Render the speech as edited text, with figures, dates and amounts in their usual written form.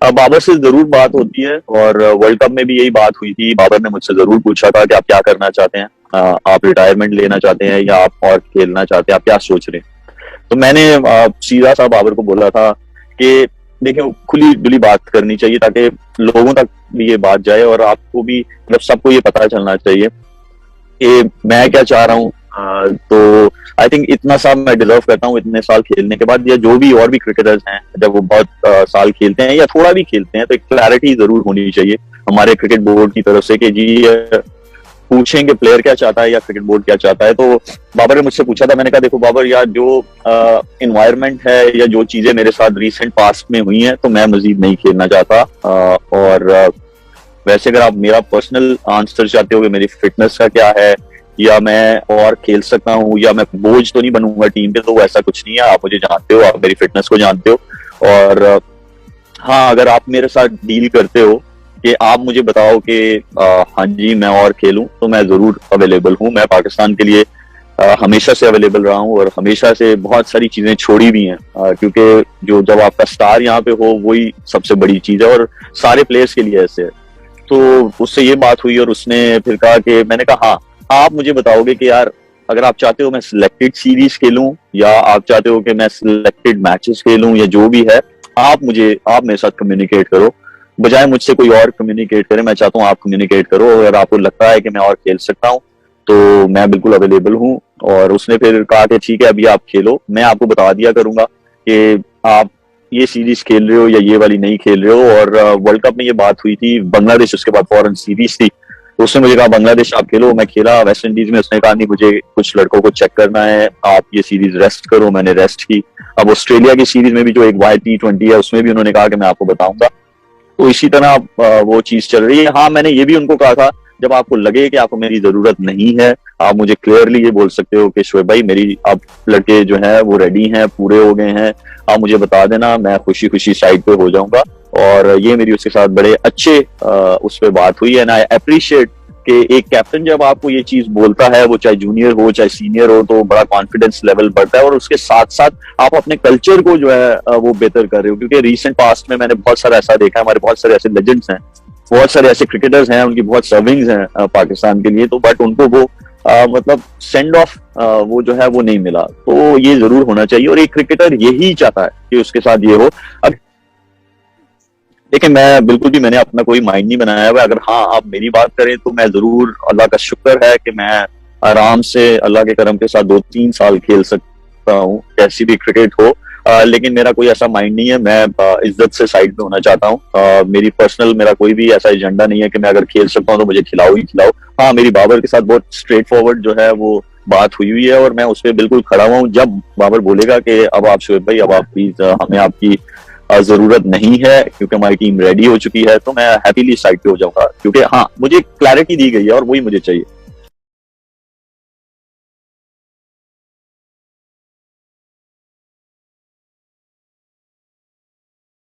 बाबर से जरूर बात होती है, और वर्ल्ड कप में भी यही बात हुई थी। बाबर ने मुझसे जरूर पूछा था कि आप क्या करना चाहते हैं, आप रिटायरमेंट लेना चाहते हैं या आप और खेलना चाहते हैं, आप क्या सोच रहे हैं। तो मैंने सीधा सा बाबर को बोला था कि देखिए, खुली दुली बात करनी चाहिए ताकि लोगों तक भी ये बात जाए और आपको भी, मतलब सबको ये पता चलना चाहिए कि मैं क्या चाह रहा हूँ। तो आई थिंक इतना सा मैं डिजर्व करता हूँ इतने साल खेलने के बाद, या जो भी और भी क्रिकेटर्स हैं जब वो बहुत साल खेलते हैं या थोड़ा भी खेलते हैं, तो एक क्लैरिटी जरूर होनी चाहिए हमारे क्रिकेट बोर्ड की तरफ से कि जी पूछेंगे प्लेयर क्या चाहता है या क्रिकेट बोर्ड क्या चाहता है। तो बाबर ने मुझसे पूछा था, मैंने कहा देखो बाबर यार, जो इन्वायरमेंट है या जो चीजें मेरे साथ रिसेंट पास्ट में हुई हैं, तो मैं मजीद नहीं खेलना चाहता। और वैसे अगर आप मेरा पर्सनल आंसर चाहते हो कि मेरी फिटनेस का क्या है या मैं और खेल सकता हूँ या मैं बोझ तो नहीं बनूंगा टीम पे, तो ऐसा कुछ नहीं है। आप मुझे जानते हो, आप मेरी फिटनेस को जानते हो। और हाँ, अगर आप मेरे साथ डील करते हो कि आप मुझे बताओ कि हाँ जी मैं और खेलूं, तो मैं जरूर अवेलेबल हूँ। मैं पाकिस्तान के लिए हमेशा से अवेलेबल रहा हूँ और हमेशा से बहुत सारी चीजें छोड़ी भी हैं, क्योंकि जो जब आपका स्टार यहाँ पे हो वही सबसे बड़ी चीज है, और सारे प्लेयर्स के लिए ऐसे है। तो उससे ये बात हुई और उसने फिर कहा कि, मैंने कहा हाँ, आप मुझे बताओगे कि यार अगर आप चाहते हो मैं सिलेक्टेड सीरीज खेलूं या आप चाहते हो कि मैं सिलेक्टेड मैचेस खेलूं या जो भी है, आप मेरे साथ कम्युनिकेट करो, बजाय मुझसे कोई और कम्युनिकेट करे। मैं चाहता हूँ आप कम्युनिकेट करो, अगर आपको लगता है कि मैं और खेल सकता हूँ तो मैं बिल्कुल अवेलेबल हूँ। और उसने फिर कहा कि ठीक है, अभी आप खेलो, मैं आपको बता दिया करूंगा कि आप ये सीरीज खेल रहे हो या ये वाली नहीं खेल रहे हो। और वर्ल्ड कप में ये बात हुई थी, बांग्लादेश उसके बाद फॉरेन सीरीज थी, तो उसने मुझे कहा बांग्लादेश आप खेलो। मैं खेला वेस्ट इंडीज में, उसने कहा नहीं मुझे कुछ लड़कों को चेक करना है, आप ये सीरीज रेस्ट करो। मैंने रेस्ट की। अब ऑस्ट्रेलिया की सीरीज में भी जो एक YT20 है, उसमें भी उन्होंने कहा कि मैं आपको बताऊंगा। तो इसी तरह वो चीज चल रही है। हाँ, मैंने ये भी उनको कहा था, जब आपको लगे कि आपको मेरी जरूरत नहीं है, आप मुझे क्लियरली ये बोल सकते हो कि शोएब भाई मेरी अब लड़के जो है वो रेडी हैं, पूरे हो गए हैं, आप मुझे बता देना, मैं खुशी खुशी साइड पे हो जाऊंगा। और ये मेरी उसके साथ बड़े अच्छे उस पर बात हुई है। एंड आई अप्रिशिएट कि एक कैप्टन जब आपको ये चीज बोलता है, वो चाहे जूनियर हो चाहे सीनियर हो, तो बड़ा कॉन्फिडेंस लेवल बढ़ता है। और उसके साथ साथ आप अपने कल्चर को जो है वो बेहतर कर रहे हो, क्योंकि रिसेंट पास्ट में मैंने बहुत सारा ऐसा देखा है, हमारे बहुत सारे ऐसे लेजेंड्स हैं, बहुत सारे ऐसे क्रिकेटर्स हैं, उनकी बहुत सर्विंग्स हैं पाकिस्तान के लिए, तो बट उनको वो मतलब सेंड ऑफ वो जो है वो नहीं मिला। तो ये जरूर होना चाहिए, और एक क्रिकेटर यही चाहता है कि उसके साथ ये हो। अब देखिए, मैं बिल्कुल भी मैंने अपना कोई माइंड नहीं बनाया हुआ। अगर हाँ आप मेरी बात करें तो मैं जरूर, अल्लाह का शुक्र है कि मैं आराम से अल्लाह के करम के साथ 2-3 साल खेल सकता हूँ, कैसी भी क्रिकेट हो। लेकिन मेरा कोई ऐसा माइंड नहीं है, मैं इज्जत से साइड पे होना चाहता हूँ। मेरी पर्सनल, मेरा कोई भी ऐसा एजेंडा नहीं है कि मैं अगर खेल सकता हूँ तो मुझे खिलाओ ही खिलाओ। हाँ, मेरी बाबर के साथ बहुत स्ट्रेट फॉरवर्ड जो है वो बात हुई है, और मैं उस पर बिल्कुल खड़ा हुआ हूँ। जब बाबर बोलेगा कि अब आप शोएब भाई, अब आप प्लीज, हमें आपकी जरूरत नहीं है क्योंकि हमारी टीम रेडी हो चुकी है, तो मैं हैप्पीली साइड पे हो जाऊंगा, क्योंकि हाँ मुझे क्लैरिटी दी गई है और वही मुझे चाहिए।